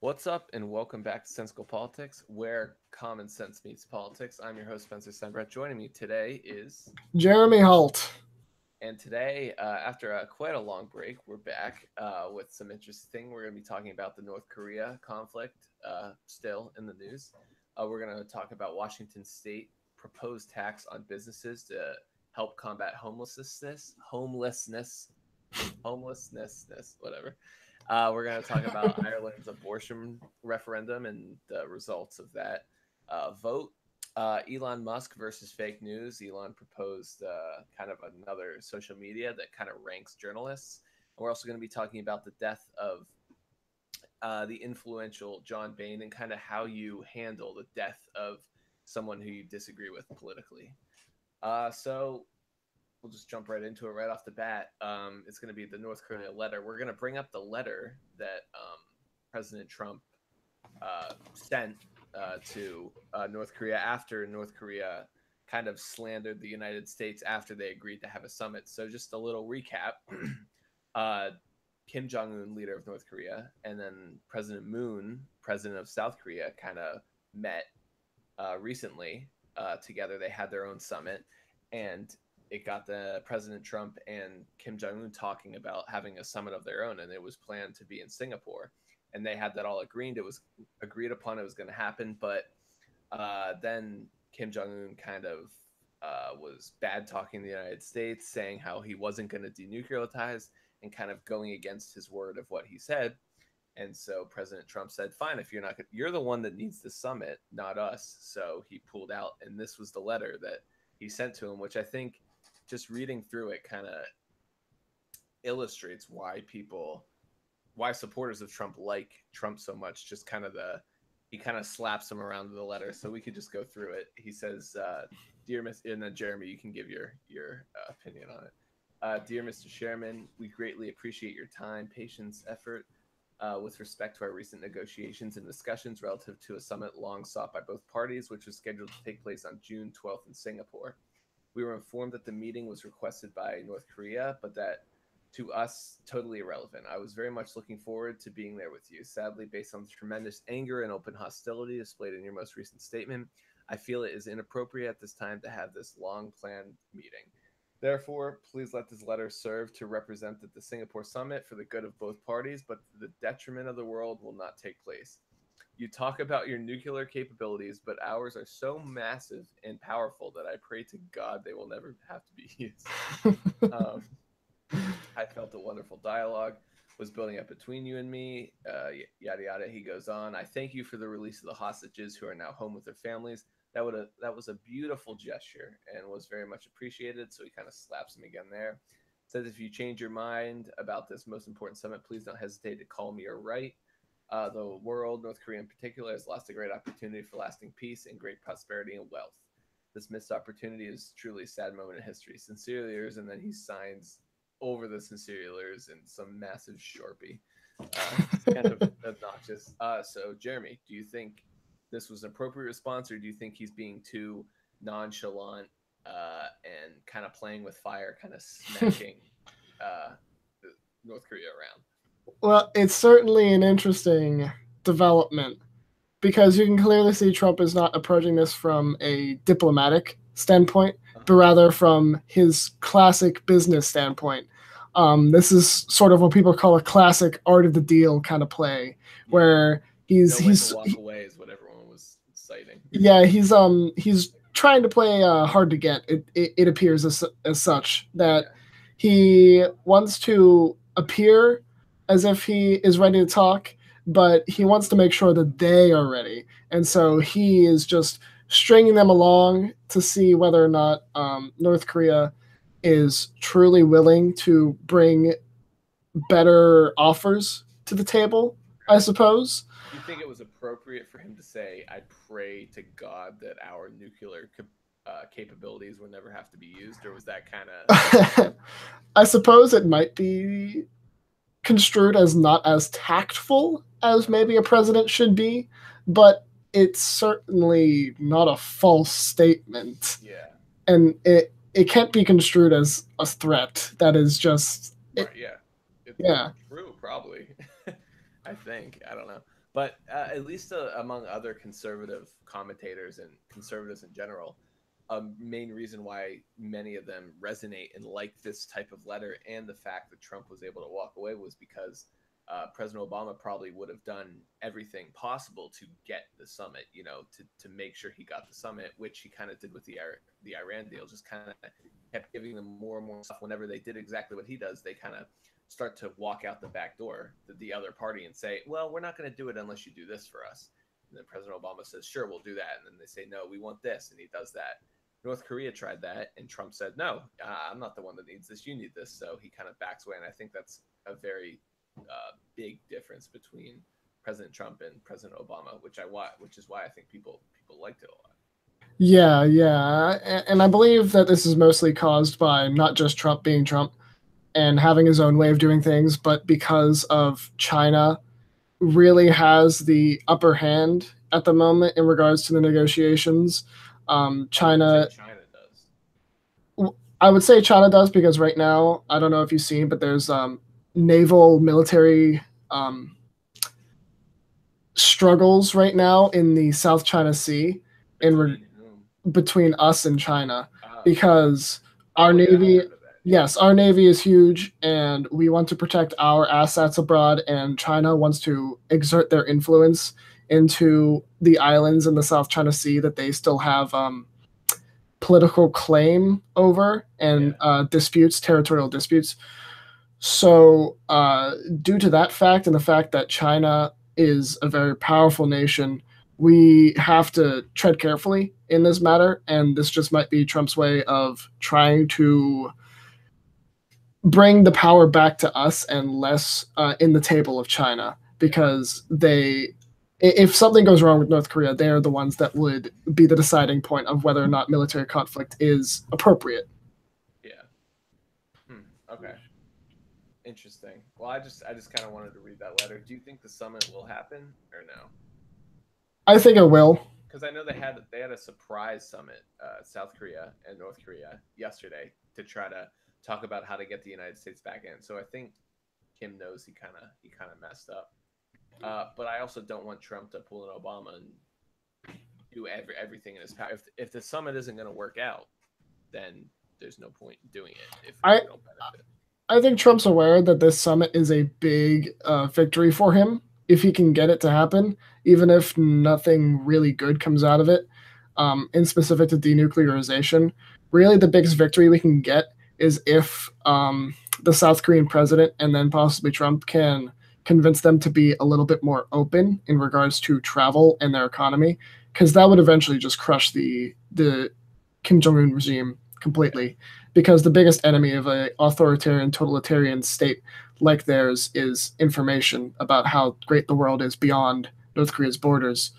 What's up, and welcome back to Sensical Politics, where common sense meets politics. I'm your host, Spencer Senbrett. Joining me today is... Jeremy Holt. And today, after quite a long break, we're back with some interesting. We're going to be talking about the North Korea conflict, still in the news. We're going to talk about Washington State proposed tax on businesses to help combat homelessness, whatever. We're going to talk about Ireland's abortion referendum and the results of that vote. Elon Musk versus fake news. Elon proposed kind of another social media that kind of ranks journalists. And we're also going to be talking about the death of the influential John Boehner and kind of how you handle the death of someone who you disagree with politically. So we'll just jump right into it right off the bat. It's going to be the North Korea letter. We're going to bring up the letter that President Trump sent to North Korea after North Korea kind of slandered the United States after they agreed to have a summit. So just a little recap. Kim Jong-un, leader of North Korea, and then President Moon, president of South Korea, kind of met recently together. They had their own summit, and it got the President Trump and Kim Jong-un talking about having a summit of their own, and it was planned to be in Singapore. And they had that all agreed. It was agreed upon. It was going to happen, but then Kim Jong-un kind of was bad talking the United States, saying how he wasn't going to denuclearize and kind of going against his word of what he said. And so President Trump said, "Fine, if you're the one that needs the summit, not us." So he pulled out, and this was the letter that he sent to him, which I think, just reading through it, kind of illustrates why supporters of Trump like Trump so much. Just kind of he kind of slaps him around with the letter. So we could just go through it. He says, "Dear Mr." And then Jeremy, you can give your opinion on it. "Dear Mr. Chairman, we greatly appreciate your time, patience, effort with respect to our recent negotiations and discussions relative to a summit long sought by both parties, which was scheduled to take place on June 12th in Singapore. We were informed that the meeting was requested by North Korea, but that, to us, totally irrelevant. I was very much looking forward to being there with you. Sadly, based on the tremendous anger and open hostility displayed in your most recent statement, I feel it is inappropriate at this time to have this long-planned meeting. Therefore, please let this letter serve to represent that the Singapore summit, for the good of both parties, but to the detriment of the world, will not take place. You talk about your nuclear capabilities, but ours are so massive and powerful that I pray to God they will never have to be used." I felt a wonderful dialogue was building up between you and me, yada, yada. He goes on, "I thank you for the release of the hostages who are now home with their families. That was a beautiful gesture and was very much appreciated." So he kind of slaps him again there. Says, "If you change your mind about this most important summit, please don't hesitate to call me or write. The world, North Korea in particular, has lost a great opportunity for lasting peace and great prosperity and wealth. This missed opportunity is truly a sad moment in history. Sincerely yours," and then he signs over the "sincerely yours" in some massive Sharpie. It's kind of obnoxious. So Jeremy, do you think this was an appropriate response, or do you think he's being too nonchalant and kind of playing with fire, kind of smacking North Korea around? Well, it's certainly an interesting development because you can clearly see Trump is not approaching this from a diplomatic standpoint, but rather from his classic business standpoint. This is sort of what people call a classic art of the deal kind of play, where he's walk away is what everyone was citing. Yeah, he's trying to play hard to get. It appears as such that he wants to appear as if he is ready to talk, but he wants to make sure that they are ready, and so he is just stringing them along to see whether or not North Korea is truly willing to bring better offers to the table, I suppose. Do you think it was appropriate for him to say, "I pray to God that our nuclear capabilities will never have to be used," or was that kind of... I suppose it might be construed as not as tactful as maybe a president should be, but it's certainly not a false statement. Yeah. And it can't be construed as a threat. That is just... Right, yeah. It's yeah. True, probably. I think. I don't know. But at least among other conservative commentators and conservatives in general, a main reason why many of them resonate and like this type of letter and the fact that Trump was able to walk away was because President Obama probably would have done everything possible to get the summit, to make sure he got the summit, which he kind of did with the Iran deal, just kind of kept giving them more and more stuff. Whenever they did exactly what he does, they kind of start to walk out the back door to the other party and say, well, we're not going to do it unless you do this for us. And then President Obama says, sure, we'll do that. And then they say, no, we want this. And he does that. North Korea tried that, and Trump said, no, I'm not the one that needs this. You need this. So he kind of backs away. And I think that's a very big difference between President Trump and President Obama, which is why I think people liked it a lot. Yeah, yeah. And I believe that this is mostly caused by not just Trump being Trump and having his own way of doing things, but because of China really has the upper hand at the moment in regards to the negotiations. China does. I would say China does because right now, I don't know if you've seen, but there's naval military struggles right now in the South China Sea between us and China because our Navy. Yes, our Navy is huge, and we want to protect our assets abroad, and China wants to exert their influence into the islands in the South China Sea that they still have political claim over and territorial disputes. So due to that fact and the fact that China is a very powerful nation, we have to tread carefully in this matter, and this just might be Trump's way of trying to bring the power back to us and less in the table of China, because if something goes wrong with North Korea, they are the ones that would be the deciding point of whether or not military conflict is appropriate. Yeah. Okay. Interesting. Well, I just kind of wanted to read that letter. Do you think the summit will happen or no? I think it will. Because I know they had a surprise summit, South Korea and North Korea yesterday, to try to talk about how to get the United States back in. So I think Kim knows he kind of messed up. But I also don't want Trump to pull an Obama and do everything in his power. If the summit isn't going to work out, then there's no point in doing it if we don't benefit. I think Trump's aware that this summit is a big victory for him if he can get it to happen, even if nothing really good comes out of it. In specific to denuclearization, really the biggest victory we can get is if the South Korean president and then possibly Trump can convince them to be a little bit more open in regards to travel and their economy, because that would eventually just crush the Kim Jong-un regime completely, because the biggest enemy of an authoritarian, totalitarian state like theirs is information about how great the world is beyond North Korea's borders.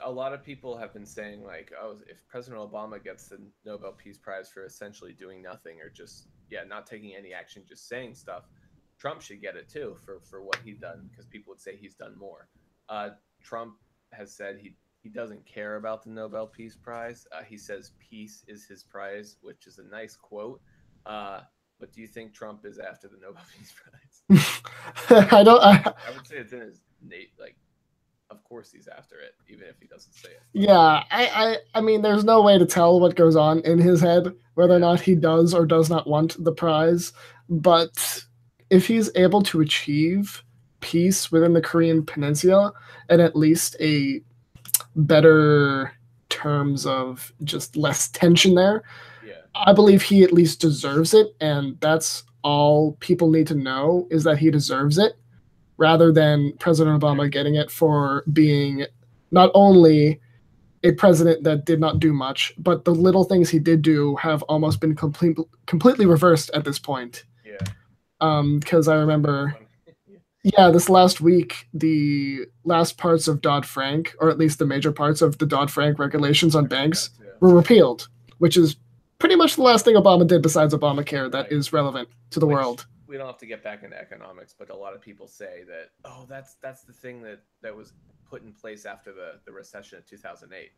A lot of people have been saying, like, oh, if President Obama gets the Nobel Peace Prize for essentially doing nothing or just not taking any action, just saying stuff, Trump should get it too for what he's done, because people would say he's done more. Trump has said he doesn't care about the Nobel Peace Prize. He says peace is his prize, which is a nice quote. But do you think Trump is after the Nobel Peace Prize? I would say it's in his of course he's after it, even if he doesn't say it. Yeah, I mean, there's no way to tell what goes on in his head, whether or not he does or does not want the prize. But if he's able to achieve peace within the Korean Peninsula and at least a better terms of just less tension there, I believe he at least deserves it, and that's all people need to know, is that he deserves it, rather than President Obama getting it for being not only a president that did not do much, but the little things he did do have almost been completely reversed at this point. Because I remember, this last week, the last parts of Dodd-Frank, or at least the major parts of the Dodd-Frank regulations on banks, were repealed, which is pretty much the last thing Obama did besides Obamacare that is relevant to the world. We don't have to get back into economics, but a lot of people say that, oh, that's the thing that was put in place after the recession of 2008.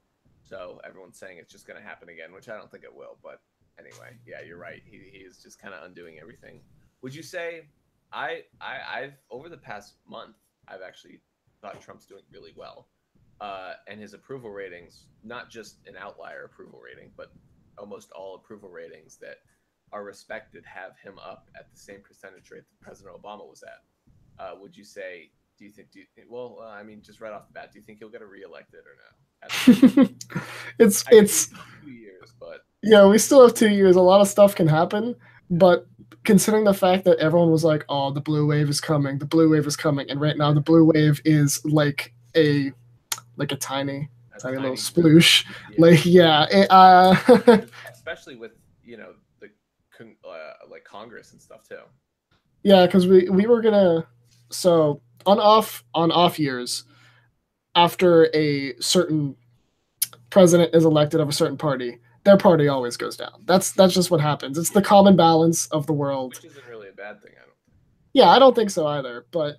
So everyone's saying it's just going to happen again, which I don't think it will. But anyway, yeah, you're right. He is just kind of undoing everything. Would you say, I've over the past month, I've actually thought Trump's doing really well, and his approval ratings, not just an outlier approval rating, but almost all approval ratings that are respected, have him up at the same percentage rate that President Obama was at. Would you say? Do you think? Well, I mean, just right off the bat, do you think he'll get reelected or no? it's 2 years, but yeah, we still have 2 years. A lot of stuff can happen, but considering the fact that everyone was like, "Oh, the blue wave is coming. The blue wave is coming," and right now the blue wave is like a tiny little sploosh. Especially with the like Congress and stuff too. Yeah, because we were gonna on off years, after a certain president is elected of a certain party, their party always goes down. That's just what happens. It's the common balance of the world. Which isn't really a bad thing, I don't think. Yeah, I don't think so either. But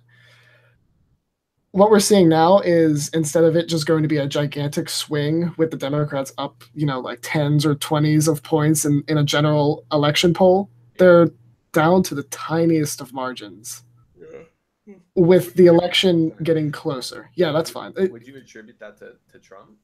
what we're seeing now is, instead of it just going to be a gigantic swing with the Democrats up, like 10s or 20s of points in a general election poll, they're down to the tiniest of margins. Yeah. With the election getting closer. Yeah, that's fine. Would you attribute that to Trump?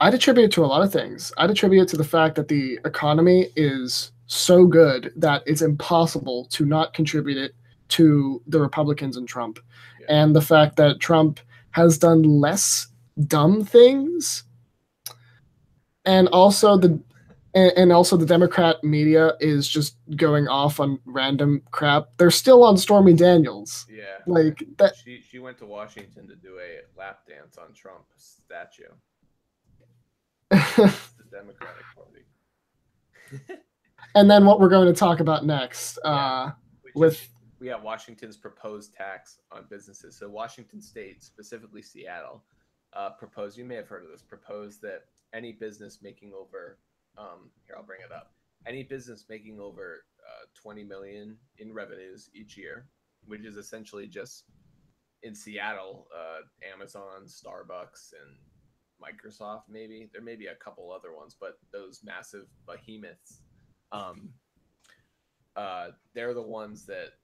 I'd attribute it to a lot of things. I'd attribute it to the fact that the economy is so good that it's impossible to not contribute it to the Republicans and Trump. Yeah. And the fact that Trump has done less dumb things. And also the Democrat media is just going off on random crap. They're still on Stormy Daniels. Yeah. Like that. She went to Washington to do a lap dance on Trump's statue. The Democratic Party. And then what we're going to talk about next, we have Washington's proposed tax on businesses. So Washington State, specifically Seattle, proposed. You may have heard of this. Proposed that any business making over, here I'll bring it up. Any business making over 20 million in revenues each year, which is essentially just in Seattle, Amazon, Starbucks, and Microsoft, maybe. There may be a couple other ones, but those massive behemoths, they're the ones that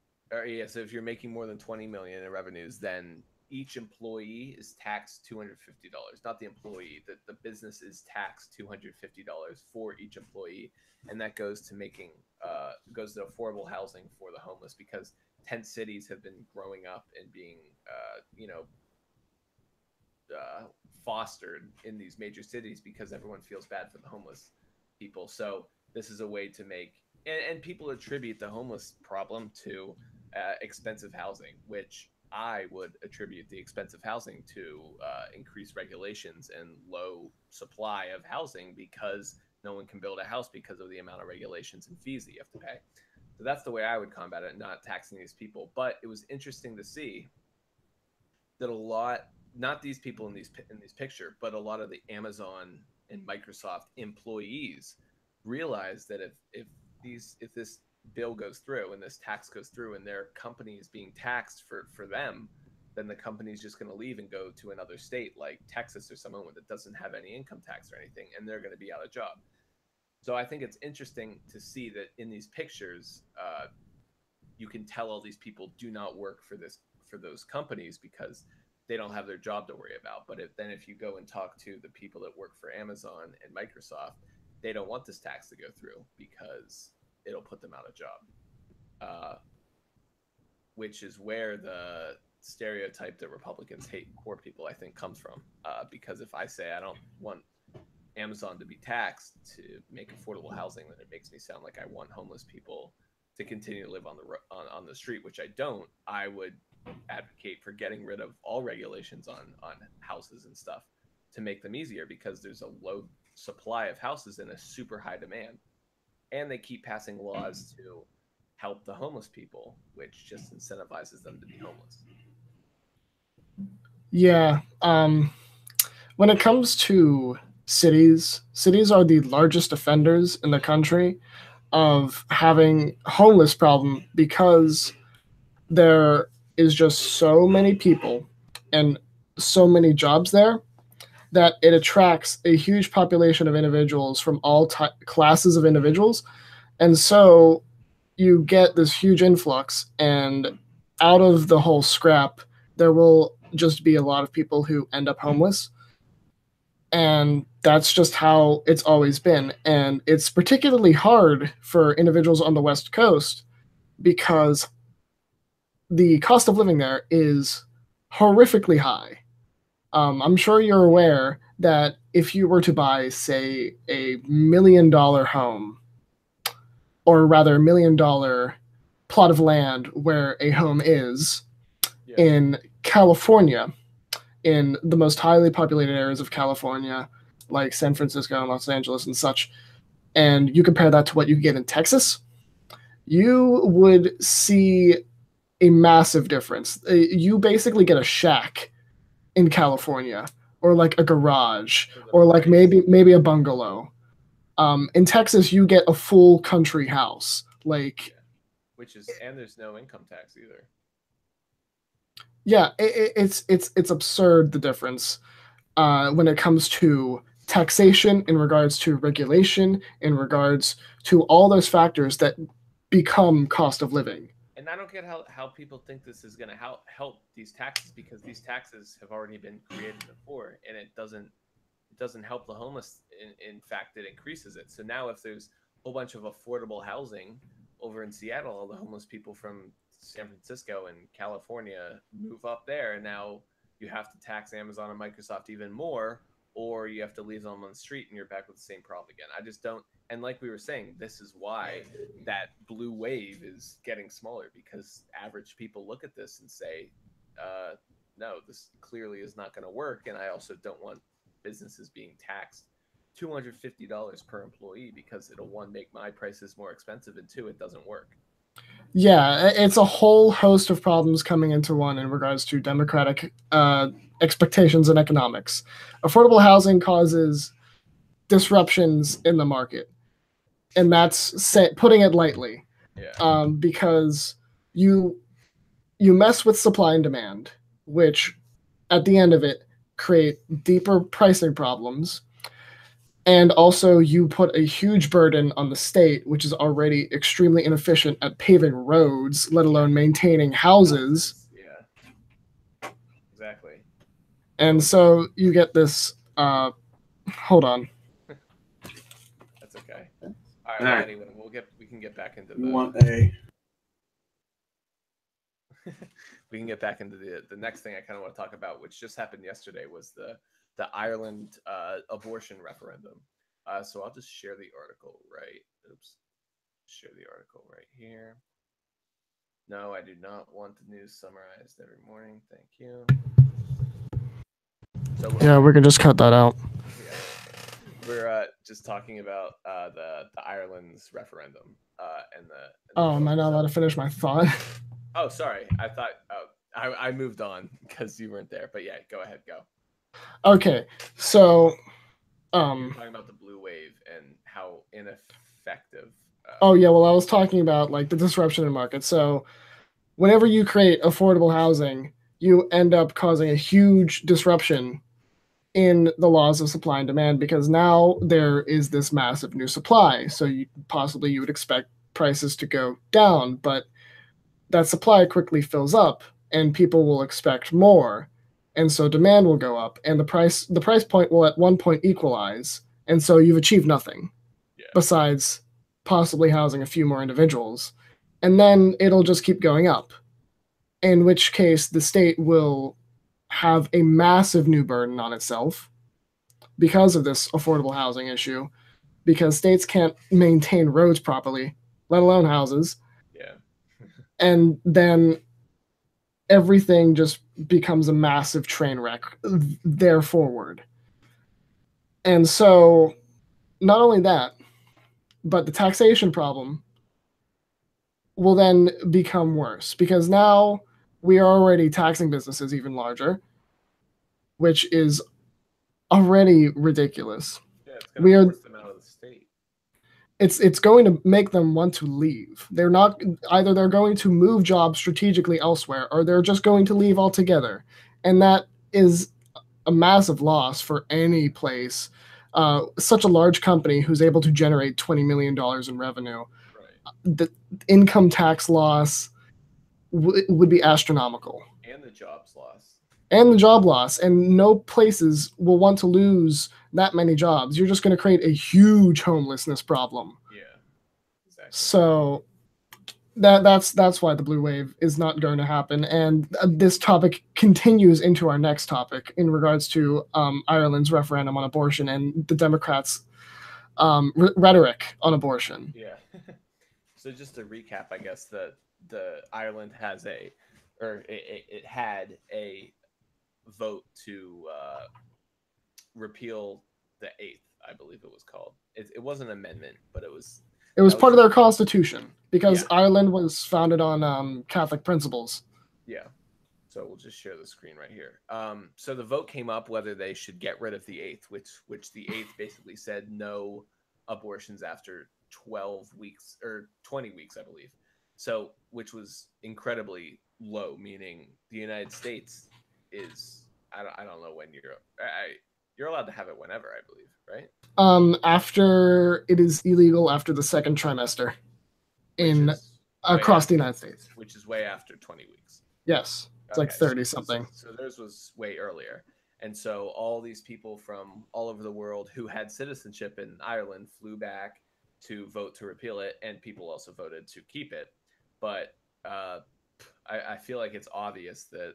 so if you're making more than 20 million in revenues, then each employee is taxed $250. Not the employee, the business is taxed $250 for each employee, and that goes to goes to affordable housing for the homeless, because tent cities have been growing up and being fostered in these major cities because everyone feels bad for the homeless people. So this is a way to make, and people attribute the homeless problem to expensive housing, which I would attribute the expensive housing to increased regulations and low supply of housing, because no one can build a house because of the amount of regulations and fees that you have to pay. So that's the way I would combat it, not taxing these people. But it was interesting to see that a lot, not these people in these picture, but a lot of the Amazon and Microsoft employees realized that if this bill goes through and this tax goes through and their company is being taxed for them, then the company is just going to leave and go to another state like Texas or someone that doesn't have any income tax or anything, and they're going to be out of job. So I think it's interesting to see that in these pictures, you can tell all these people do not work for those companies because they don't have their job to worry about. But if you go and talk to the people that work for Amazon and Microsoft, they don't want this tax to go through because it'll put them out of job, which is where the stereotype that Republicans hate poor people, I think, comes from. Because if I say I don't want Amazon to be taxed to make affordable housing, then it makes me sound like I want homeless people to continue to live on the street, which I don't. I would advocate for getting rid of all regulations on houses and stuff to make them easier, because there's a low supply of houses and a super high demand. And they keep passing laws to help the homeless people, which just incentivizes them to be homeless. Yeah. When it comes to cities are the largest offenders in the country of having homeless problem, because there is just so many people and so many jobs there that it attracts a huge population of individuals from all classes of individuals. And so you get this huge influx, and out of the whole scrap, there will just be a lot of people who end up homeless. And that's just how it's always been. And it's particularly hard for individuals on the West Coast because the cost of living there is horrifically high. I'm sure you're aware that if you were to buy, say, $1 million home, or rather $1 million plot of land where a home is in California, in the most highly populated areas of California, like San Francisco and Los Angeles and such, and you compare that to what you get in Texas, you would see a massive difference. You basically get a shack in California, or like a garage, or like maybe a bungalow. In Texas, you get a full country house, like, which is, and there's no income tax either. Yeah, it's absurd, the difference when it comes to taxation, in regards to regulation, in regards to all those factors that become cost of living. And I don't get how people think this is going to help these taxes, because these taxes have already been created before, and it doesn't help the homeless. In fact, it increases it. So now if there's a whole bunch of affordable housing over in Seattle, all the homeless people from San Francisco and California move up there, and now you have to tax Amazon and Microsoft even more, or you have to leave them on the street and you're back with the same problem again. I just don't. And like we were saying, this is why that blue wave is getting smaller, because average people look at this and say, no, this clearly is not going to work. And I also don't want businesses being taxed $250 per employee, because it'll, one, make my prices more expensive, and two, it doesn't work. Yeah, it's a whole host of problems coming into one in regards to democratic expectations and economics. Affordable housing causes disruptions in the market, and that's putting it lightly. Yeah. Because you mess with supply and demand, which at the end of it create deeper pricing problems. And also, you put a huge burden on the state, which is already extremely inefficient at paving roads, let alone maintaining houses. Yeah, exactly. And so you get this. Hold on. That's okay. All right. Well, anyway, we can get back into we can get back into the next thing I kind of want to talk about, which just happened yesterday, was the Ireland abortion referendum. So I'll just share the article share the article right here. No, I do not want the news summarized every morning. Thank you. So yeah, we can just cut that out. Yeah. We're just talking about the Ireland's referendum and the oh, am I not allowed to finish my thought? Oh, sorry. I thought I moved on because you weren't there. But yeah, go ahead. Go. Okay, so you're talking about the blue wave and how ineffective. Oh yeah, well, I was talking about like the disruption in market. So whenever you create affordable housing, you end up causing a huge disruption in the laws of supply and demand, because now there is this massive new supply. So you would expect prices to go down, but that supply quickly fills up and people will expect more. And so demand will go up, and the price point will at one point equalize. And so you've achieved nothing besides possibly housing a few more individuals. And then it'll just keep going up, in which case the state will have a massive new burden on itself because of this affordable housing issue, because states can't maintain roads properly, let alone houses. Yeah. And then everything just becomes a massive train wreck there forward. And so not only that, but the taxation problem will then become worse, because now we are already taxing businesses even larger, which is already ridiculous. Yeah, it's going to force them out of the state. It's going to make them want to leave. They're going to move jobs strategically elsewhere, or they're just going to leave altogether. And that is a massive loss for any place. Such a large company who's able to generate $20 million in revenue. Right. the income tax loss would be astronomical. And the jobs loss. And the job loss. And no places will want to lose that many jobs. You're just going to create a huge homelessness problem. Yeah, exactly. So that's why the blue wave is not going to happen. And this topic continues into our next topic in regards to Ireland's referendum on abortion and the Democrats' rhetoric on abortion. Yeah. So just to recap, I guess the Ireland has it had a vote to repeal the 8th, I believe it was called. It wasn't an amendment, but it was part of their constitution because Ireland was founded on Catholic principles. Yeah. So we'll just share the screen right here. So the vote came up whether they should get rid of the 8th, which the 8th basically said no abortions after 12 weeks or 20 weeks, I believe. So, which was incredibly low, meaning the United States is, I don't know when you're allowed to have it whenever, I believe, right? After it is illegal after the second trimester across the United States. Which is way after 20 weeks. Yes. It's like 30 something. So theirs was way earlier. And so all these people from all over the world who had citizenship in Ireland flew back to vote to repeal it, and people also voted to keep it. But I feel like it's obvious that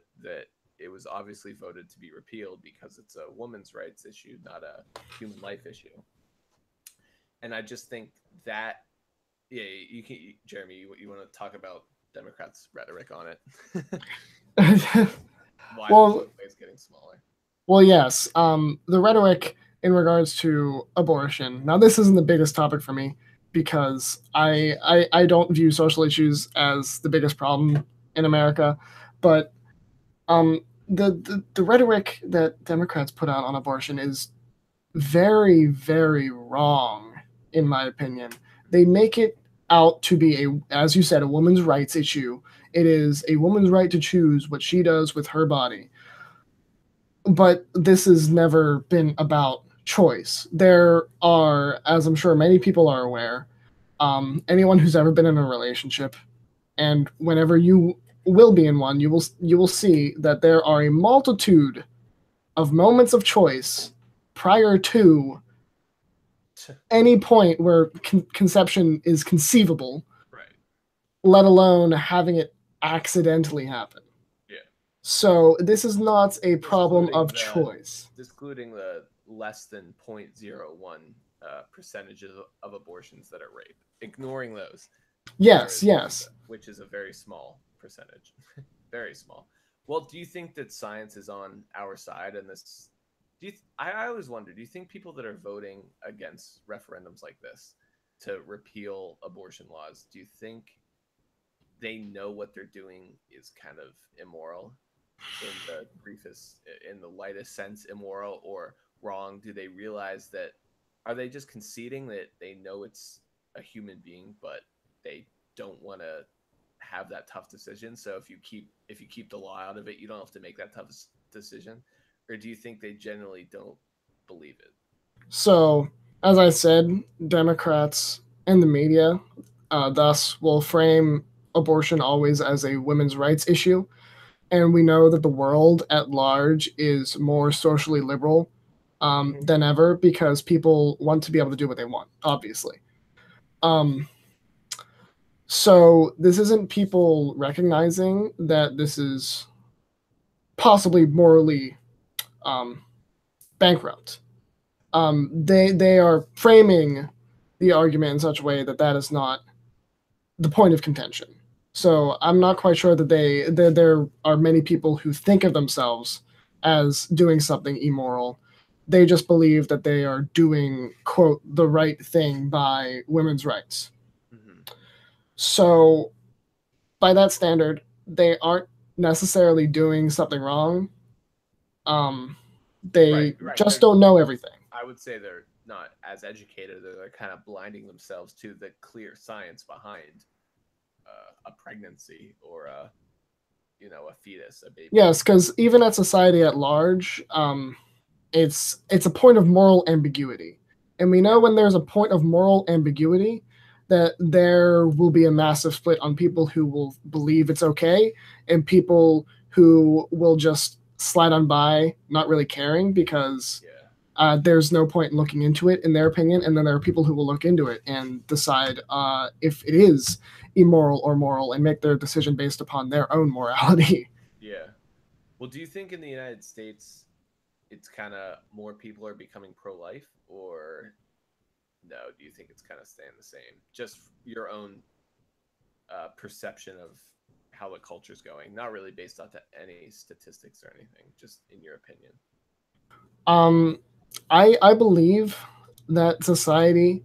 it was obviously voted to be repealed because it's a woman's rights issue, not a human life issue. And I just think that, yeah, you can, Jeremy, you want to talk about Democrats' rhetoric on it? Why the is getting smaller? Well, yes. The rhetoric in regards to abortion. Now, this isn't the biggest topic for me because I don't view social issues as the biggest problem in America, but the rhetoric that Democrats put out on abortion is very, very wrong, in my opinion. They make it out to be as you said, a woman's rights issue. It is a woman's right to choose what she does with her body. But this has never been about choice. There are, as I'm sure many people are aware, anyone who's ever been in a relationship, and whenever you will be in one, you will see that there are a multitude of moments of choice prior to any point where conception is conceivable, right? Let alone having it accidentally happen. Yeah. So this is not a problem of choice. Excluding the less than 0.01 percentages of abortions that are rape. Ignoring those. Yes. Which is a very small percentage. Very small. Well, do you think that science is on our side in this? I always wonder, do you think people that are voting against referendums like this to repeal abortion laws, do you think they know what they're doing is kind of immoral in the lightest sense, immoral or wrong? Do they realize that, are they just conceding that they know it's a human being, but they don't want to have that tough decision? So if you keep the law out of it, you don't have to make that tough decision? Or do you think they generally don't believe it? So, as I said, Democrats and the media thus will frame abortion always as a women's rights issue. And we know that the world at large is more socially liberal than ever because people want to be able to do what they want, obviously. So this isn't people recognizing that this is possibly morally bankrupt. They are framing the argument in such a way that is not the point of contention. So I'm not quite sure that there are many people who think of themselves as doing something immoral. They just believe that they are doing, quote, the right thing by women's rights. Mm-hmm. So by that standard, they aren't necessarily doing something wrong. They just don't know everything. I would say they're not as educated. They're kind of blinding themselves to the clear science behind a pregnancy or a fetus, a baby. Yes, because even at society at large, it's a point of moral ambiguity, and we know when there's a point of moral ambiguity, that there will be a massive split on people who will believe it's okay and people who will just slide on by, not really caring because there's no point in looking into it, in their opinion. And then there are people who will look into it and decide if it is immoral or moral and make their decision based upon their own morality. Yeah. Well, do you think in the United States it's kind of more people are becoming pro-life, or no? Do you think it's kind of staying the same? Just your own perception of how the culture's going, not really based on any statistics or anything, just in your opinion. Um, I believe that society,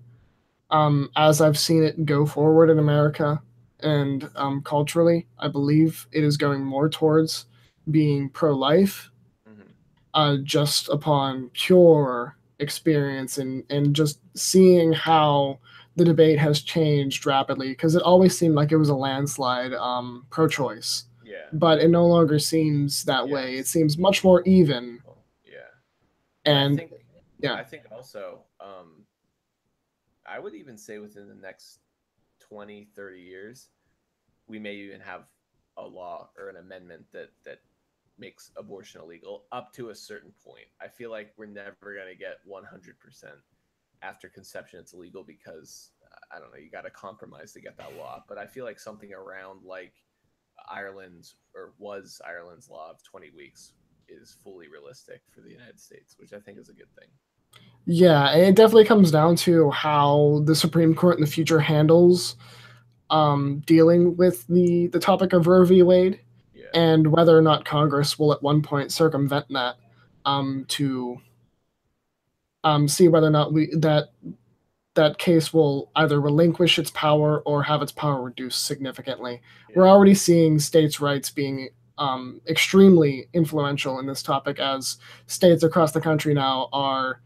as I've seen it go forward in America and culturally, I believe it is going more towards being pro-life, just upon pure experience and just seeing how the debate has changed rapidly, because it always seemed like it was a landslide pro-choice. Yeah. But it no longer seems that way. It seems much more even. Yeah. And I think also, I would even say within the next 20, 30 years, we may even have a law or an amendment that makes abortion illegal up to a certain point. I feel like we're never going to get 100% after conception it's illegal, because I don't know, you got to compromise to get that law. But I feel like something around like Ireland's, or was Ireland's, law of 20 weeks is fully realistic for the United States, which I think is a good thing. Yeah, it definitely comes down to how the Supreme Court in the future handles dealing with the topic of Roe v. Wade, and whether or not Congress will at one point circumvent that to see whether or not that case will either relinquish its power or have its power reduced significantly. We're already seeing states' rights being extremely influential in this topic, as states across the country now are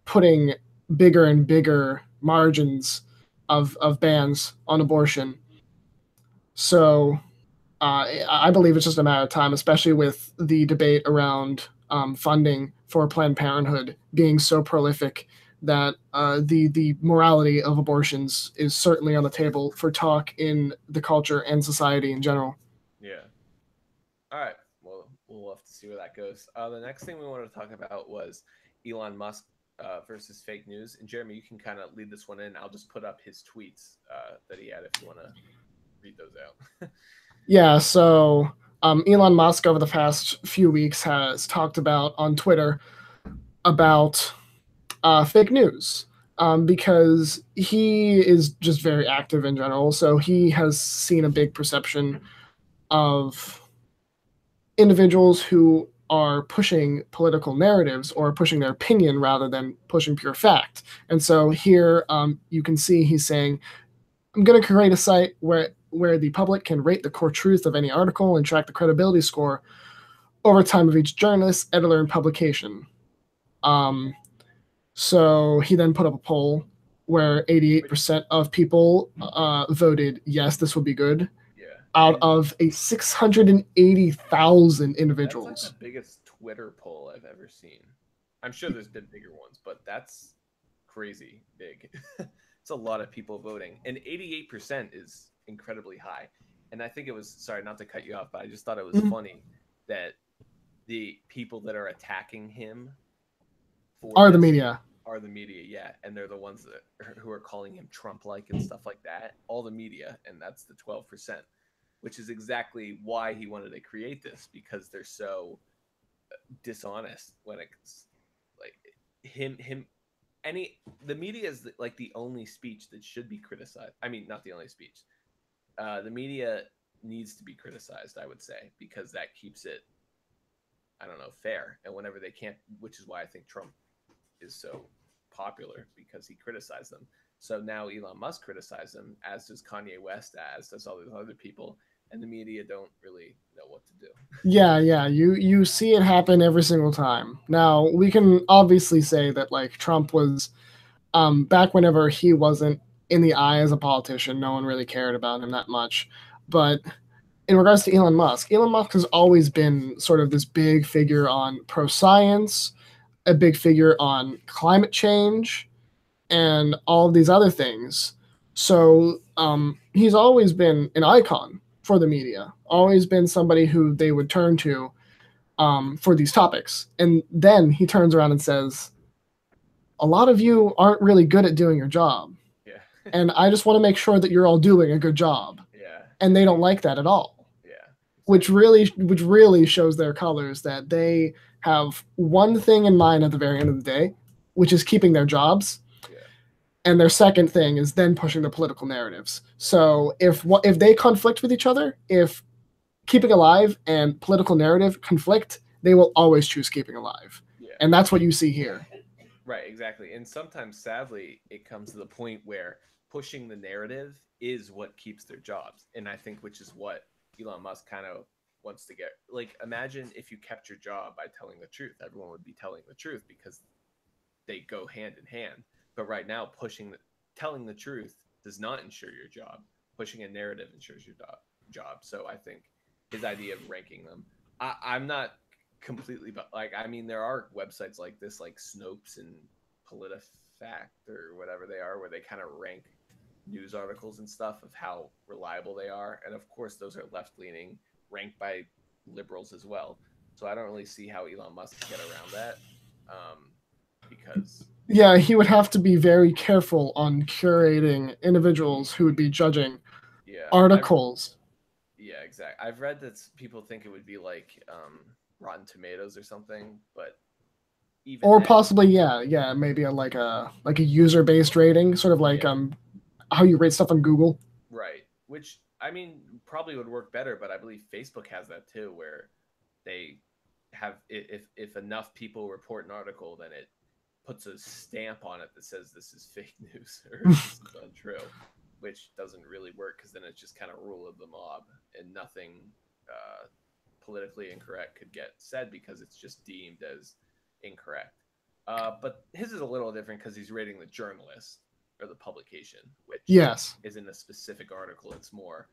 putting bigger and bigger margins of bans on abortion. So I believe it's just a matter of time, especially with the debate around funding for Planned Parenthood being so prolific, that the morality of abortions is certainly on the table for talk in the culture and society in general. Yeah. All right. Well, we'll have to see where that goes. The next thing we wanted to talk about was Elon Musk versus fake news. And Jeremy, you can kind of lead this one in. I'll just put up his tweets that he had if you want to read those out. Yeah, so Elon Musk over the past few weeks has talked about on Twitter about fake news, because he is just very active in general. So he has seen a big perception of individuals who are pushing political narratives or pushing their opinion rather than pushing pure fact. And so here you can see he's saying, I'm going to create a site where the public can rate the core truth of any article and track the credibility score over time of each journalist, editor, and publication. So he then put up a poll where 88% of people voted yes, this would be good, out of a 680,000 individuals. That's like the biggest Twitter poll I've ever seen. I'm sure there's been bigger ones, but that's crazy big. It's a lot of people voting, and 88% is incredibly high. And I think it was, sorry, not to cut you off, but I just thought it was funny that the people that are attacking him are the media. Are the media, yeah, and they're the ones who are calling him Trump-like and stuff like that. All the media, and that's the 12%, which is exactly why he wanted to create this, because they're so dishonest when it's like the media is like the only speech that should be criticized. I mean, not the only speech. The media needs to be criticized, I would say, because that keeps it, I don't know, fair. And whenever they can't, which is why I think Trump is so popular, because he criticized them. So now Elon Musk criticized them, as does Kanye West, as does all these other people, and the media don't really know what to do. Yeah, you see it happen every single time. Now, we can obviously say that like Trump was back whenever he wasn't in the eye as a politician, no one really cared about him that much. But in regards to Elon Musk has always been sort of this big figure on pro-science, a big figure on climate change, and all of these other things. So he's always been an icon for the media, always been somebody who they would turn to for these topics. And then he turns around and says, a lot of you aren't really good at doing your job. Yeah. And I just want to make sure that you're all doing a good job. Yeah. And they don't like that at all. Yeah. Exactly. Which really shows their colors, that they have one thing in mind at the very end of the day, which is keeping their jobs. Yeah. And their second thing is then pushing the political narratives. So if they conflict with each other, if keeping alive and political narrative conflict, they will always choose keeping alive. Yeah. And that's what you see here. Right, exactly. And sometimes, sadly, it comes to the point where pushing the narrative is what keeps their jobs. And I think which is what Elon Musk kind of wants to get. Like, imagine if you kept your job by telling the truth. Everyone would be telling the truth because they go hand in hand. But right now, telling the truth does not ensure your job. Pushing a narrative ensures your job. So I think his idea of ranking them, I'm not completely, but like, I mean, there are websites like this, like Snopes and PolitiFact or whatever they are, where they kind of rank news articles and stuff of how reliable they are. And of course, those are left leaning, ranked by liberals as well. So I don't really see how Elon Musk can get around that. Because yeah, he would have to be very careful on curating individuals who would be judging articles. Yeah, exactly. I've read that people think it would be like Rotten Tomatoes or something, but even or then, possibly maybe like a user based rating, sort of like how you rate stuff on Google. Right. Which I mean probably would work better, but I believe Facebook has that too, where they have if enough people report an article, then it puts a stamp on it that says this is fake news or this is untrue, which doesn't really work because then it's just kind of rule of the mob and nothing politically incorrect could get said because it's just deemed as incorrect. But his is a little different because he's rating the journalist or the publication, which isn't a specific article. It's more,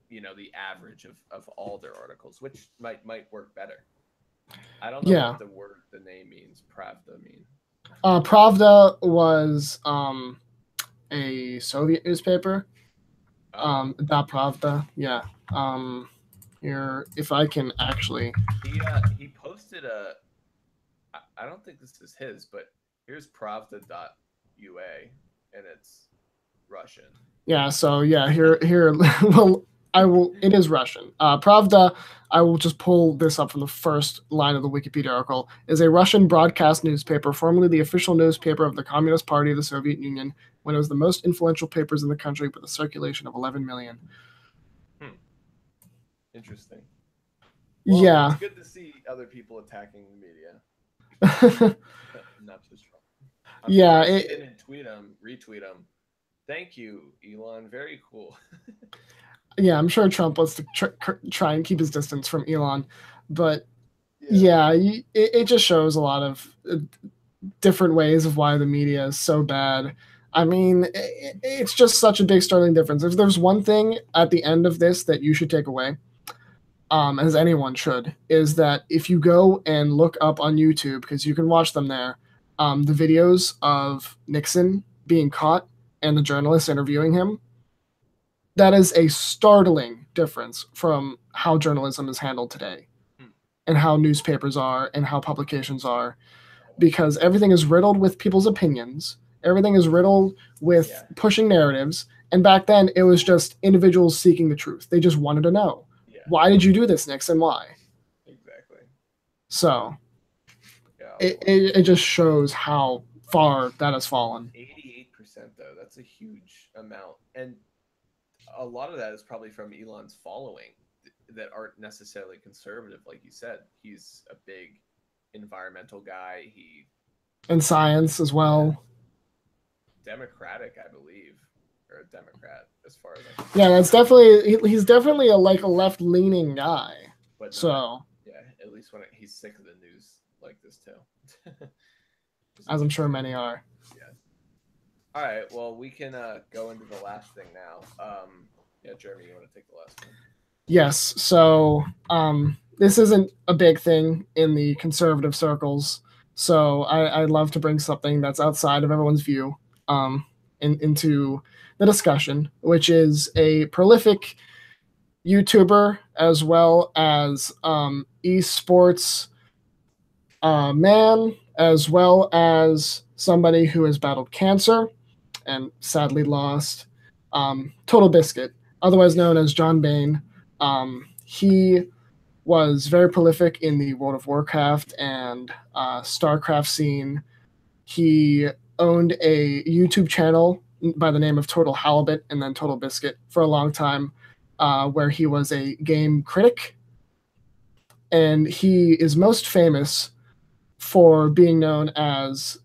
the average of all their articles, which might work better. I don't know what the name means. Pravda mean. Pravda was a Soviet newspaper. Da Pravda, yeah. Here, if I can actually. He posted I don't think this is his, but here's Pravda.ua, and it's Russian. Yeah, so here, well, it is Russian. Pravda, I will just pull this up from the first line of the Wikipedia article, is a Russian broadcast newspaper, formerly the official newspaper of the Communist Party of the Soviet Union, when it was the most influential papers in the country with a circulation of 11 million. Interesting. Well, yeah. It's good to see other people attacking the media. Not just Trump. Yeah. He didn't retweet them. Thank you, Elon. Very cool. Yeah, I'm sure Trump wants to try and keep his distance from Elon. But it just shows a lot of different ways of why the media is so bad. I mean, it's just such a big startling difference. If there's one thing at the end of this that you should take away, as anyone should, is that if you go and look up on YouTube, because you can watch them there, the videos of Nixon being caught and the journalists interviewing him, that is a startling difference from how journalism is handled today and how newspapers are and how publications are, because everything is riddled with people's opinions. Everything is riddled with pushing narratives. And back then, it was just individuals seeking the truth. They just wanted to know. Why did you do this, Nixon? Why? Exactly. So it just shows how far that has fallen. 88%, though. That's a huge amount. And a lot of that is probably from Elon's following that aren't necessarily conservative. Like you said, he's a big environmental guy. And science as well. Democratic, I believe. Or a Democrat, as far as I can. Yeah, that's definitely he's definitely a left leaning guy. But so at least when he's sick of the news like this too. As I'm sure many are. Yeah. All right. Well, we can go into the last thing now. Jeremy, you want to take the last one? Yes. So this isn't a big thing in the conservative circles. So I'd love to bring something that's outside of everyone's view into the discussion, which is a prolific YouTuber as well as esports man, as well as somebody who has battled cancer and sadly lost. Total Biscuit, otherwise known as John Bain. He was very prolific in the World of Warcraft and StarCraft scene. He owned a YouTube channel by the name of Total Halibut and then Total Biscuit for a long time, where he was a game critic. And he is most famous for being known as,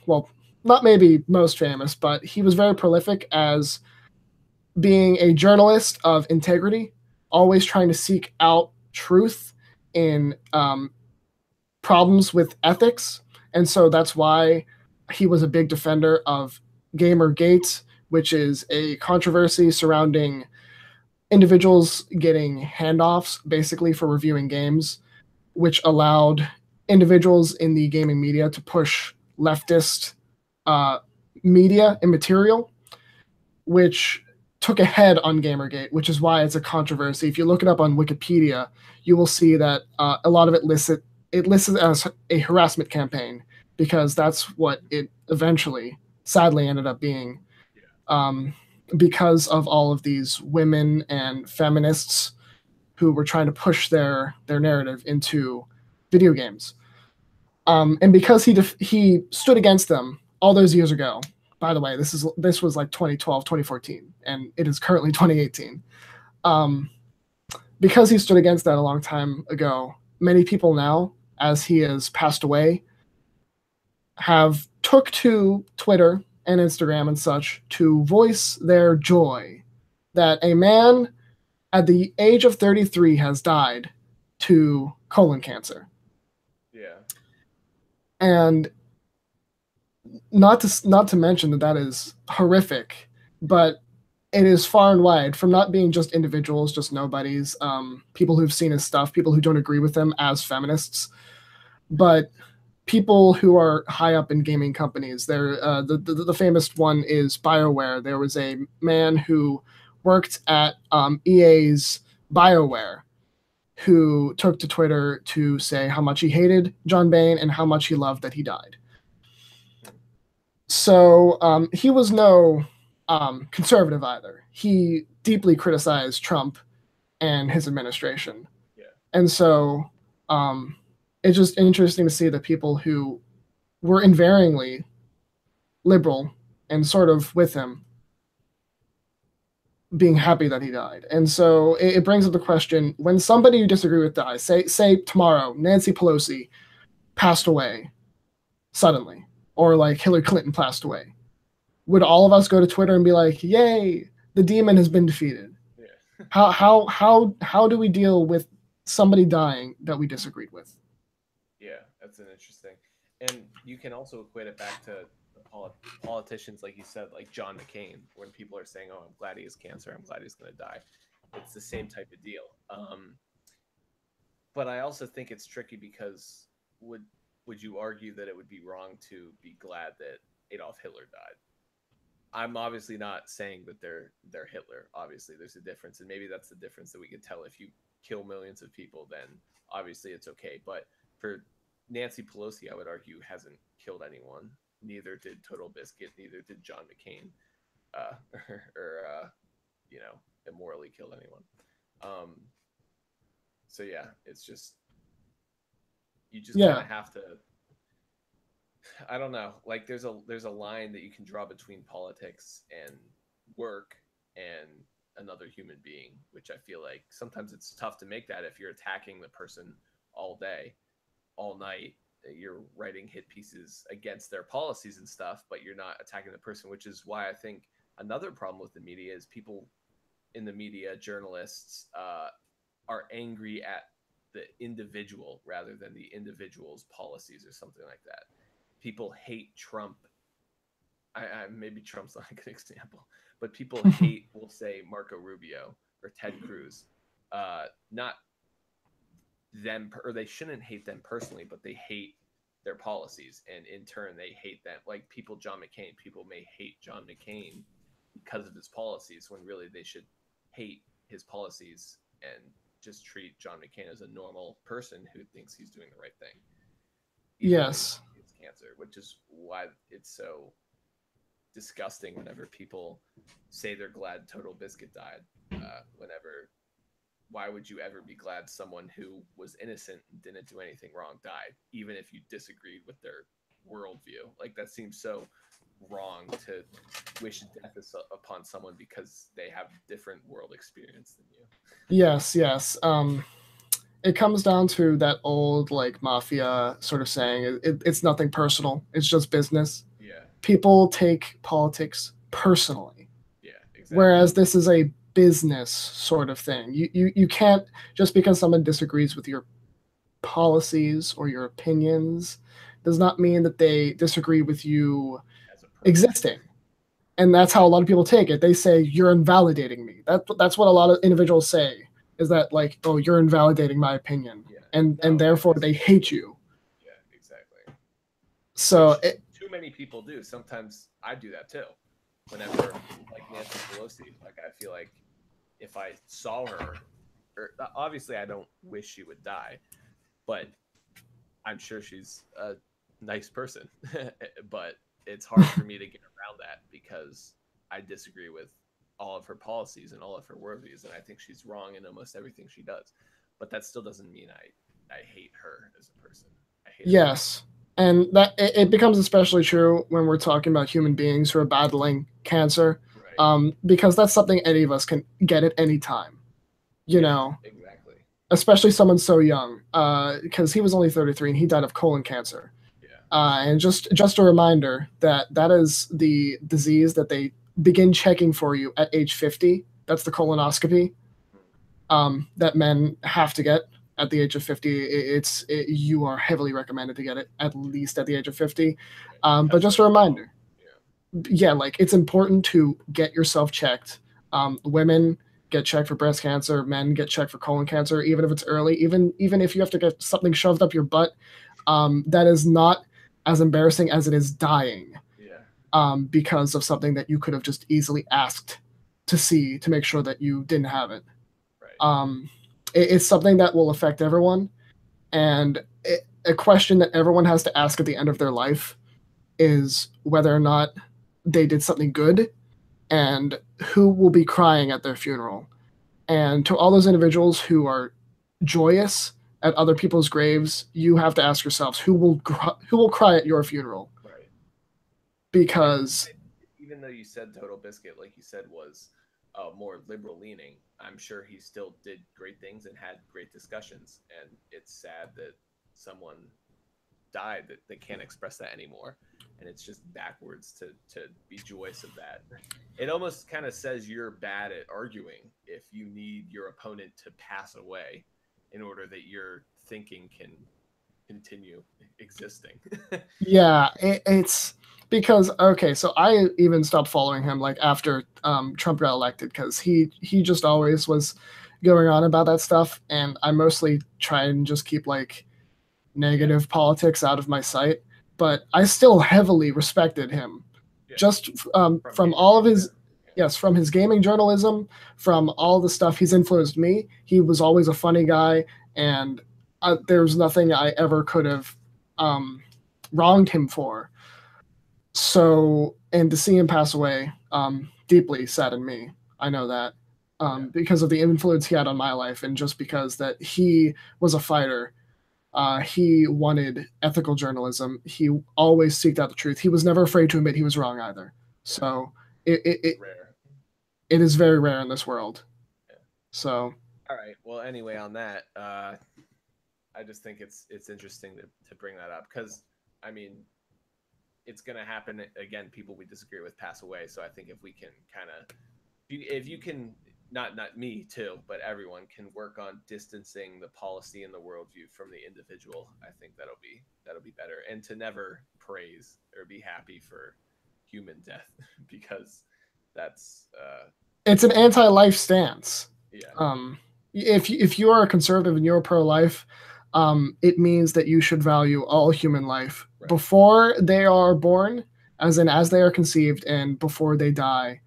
well, not maybe most famous, but he was very prolific as being a journalist of integrity, always trying to seek out truth in problems with ethics. And so that's why he was a big defender of Gamergate, which is a controversy surrounding individuals getting handoffs basically for reviewing games, which allowed individuals in the gaming media to push leftist media and material, which took a head on Gamergate, which is why it's a controversy. If you look it up on Wikipedia, you will see that a lot of it lists it as a harassment campaign, because that's what it eventually, sadly, ended up being, because of all of these women and feminists who were trying to push their narrative into video games. And because he stood against them all those years ago. By the way, this was like 2012, 2014, and it is currently 2018. Because he stood against that a long time ago, many people now, as he has passed away, have took to Twitter and Instagram and such to voice their joy that a man at the age of 33 has died to colon cancer. Yeah. And not to mention that is horrific, but it is far and wide from not being just individuals, just nobodies, people who've seen his stuff, people who don't agree with him as feminists, but people who are high up in gaming companies. The famous one is BioWare. There was a man who worked at EA's BioWare who took to Twitter to say how much he hated John Bain and how much he loved that he died. So he was no conservative either. He deeply criticized Trump and his administration. Yeah. And so it's just interesting to see that people who were invariably liberal and sort of with him being happy that he died. And so it brings up the question, when somebody you disagree with dies, say tomorrow Nancy Pelosi passed away suddenly, or like Hillary Clinton passed away, would all of us go to Twitter and be like, yay, the demon has been defeated? Yeah. How do we deal with somebody dying that we disagreed with? Yeah, that's an interesting. And you can also equate it back to politicians, like you said, like John McCain, when people are saying, "Oh, I'm glad he has cancer. I'm glad he's going to die." It's the same type of deal. But I also think it's tricky because would you argue that it would be wrong to be glad that Adolf Hitler died? I'm obviously not saying that they're Hitler. Obviously, there's a difference, and maybe that's the difference that we could tell. If you kill millions of people, then obviously it's okay. But for Nancy Pelosi, I would argue, hasn't killed anyone. Neither did Total Biscuit. Neither did John McCain, or immorally killed anyone. So yeah, it's just you just kind of have to. I don't know. Like there's a line that you can draw between politics and work and another human being, which I feel like sometimes it's tough to make that if you're attacking the person all day, all night. You're writing hit pieces against their policies and stuff, but you're not attacking the person, which is why I think another problem with the media is people in the media, journalists, are angry at the individual rather than the individual's policies or something like that. People hate Trump. Maybe Trump's not a good example, but people hate, we'll say, Marco Rubio or Ted Cruz. Not them, or they shouldn't hate them personally, but they hate their policies, and in turn, they hate them. Like people may hate John McCain because of his policies, when really they should hate his policies and just treat John McCain as a normal person who thinks he's doing the right thing, even though Yes. it's cancer, which is why it's so disgusting whenever people say they're glad Total Biscuit died. Whenever, why would you ever be glad someone who was innocent and didn't do anything wrong died, even if you disagreed with their worldview? Like, that seems so wrong to wish death upon someone because they have different world experience than you. Yes, yes. It comes down to that old like mafia sort of saying. It's nothing personal. It's just business. Yeah. People take politics personally, Yeah. Exactly. whereas this is a business sort of thing. You can't, just because someone disagrees with your policies or your opinions does not mean that they disagree with you existing. And that's how a lot of people take it. They say, you're invalidating me. That's what a lot of individuals say, is that like, oh, you're invalidating my opinion. Yeah. And therefore they hate you. Yeah, exactly. So too many people do. Sometimes I do that too. Whenever, like Nancy Pelosi, like I feel like if I saw her, or obviously I don't wish she would die, but I'm sure she's a nice person. But it's hard for me to get around that because I disagree with all of her policies and all of her worldviews, and I think she's wrong in almost everything she does. But that still doesn't mean I hate her as a person. I hate yes. her. And that it becomes especially true when we're talking about human beings who are battling cancer, right. Because that's something any of us can get at any time. You know, exactly. Especially someone so young, because he was only 33 and he died of colon cancer. Yeah. And just a reminder that that is the disease that they begin checking for you at age 50. That's the colonoscopy that men have to get at the age of 50. You are heavily recommended to get it at least at the age of 50. But just a reminder, yeah, like it's important to get yourself checked. Women get checked for breast cancer, men get checked for colon cancer, even if it's early, even if you have to get something shoved up your butt. That is not as embarrassing as it is dying. Yeah. Because of something that you could have just easily asked to see to make sure that you didn't have it. Right. It's something that will affect everyone, and a question that everyone has to ask at the end of their life is whether or not they did something good and who will be crying at their funeral. And to all those individuals who are joyous at other people's graves, you have to ask yourselves who will cry at your funeral. Right. Because even though you said Total Biscuit, like you said, was more liberal leaning, I'm sure he still did great things and had great discussions. And it's sad that someone died that they can't express that anymore. And it's just backwards to be joyous of that. It almost kind of says you're bad at arguing if you need your opponent to pass away in order that your thinking can continue existing. yeah, it's because okay, so I even stopped following him like after Trump got elected because he just always was going on about that stuff, and I mostly try and just keep like negative politics out of my sight. But I still heavily respected him, just from all of his from his gaming journalism, from all the stuff he's influenced me. He was always a funny guy, and there's nothing I ever could have wronged him for. So, and to see him pass away deeply saddened me. I know that because of the influence he had on my life, and just because that he was a fighter. He wanted ethical journalism. He always seeked out the truth. He was never afraid to admit he was wrong either. So it is very rare in this world. Yeah. So all right. Well, anyway, on that, I just think it's interesting to bring that up because I mean, it's gonna happen again. People we disagree with pass away. So I think if we can kind of, if you can. Not me too, but everyone can work on distancing the policy and the worldview from the individual. I think that'll be better, and to never praise or be happy for human death because that's it's an anti-life stance. Yeah. If you are a conservative and you're pro-life, it means that you should value all human life before they are born, as they are conceived, and before they die.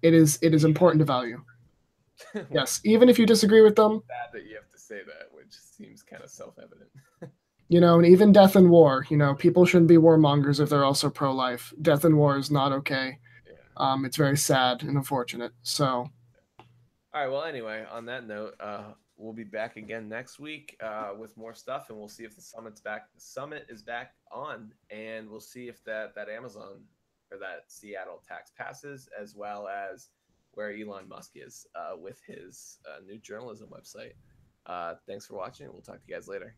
It is important to value. Yes, even if you disagree with them. Bad that you have to say that, which seems kind of self-evident. And even death and war. People shouldn't be warmongers if they're also pro-life. Death and war is not okay. Yeah. It's very sad and unfortunate. So. All right. Well, anyway, on that note, we'll be back again next week with more stuff, and we'll see if the summit's back. The summit is back on, and we'll see if that Amazon or that Seattle tax passes, as well as where Elon Musk is with his new journalism website. Thanks for watching. We'll talk to you guys later.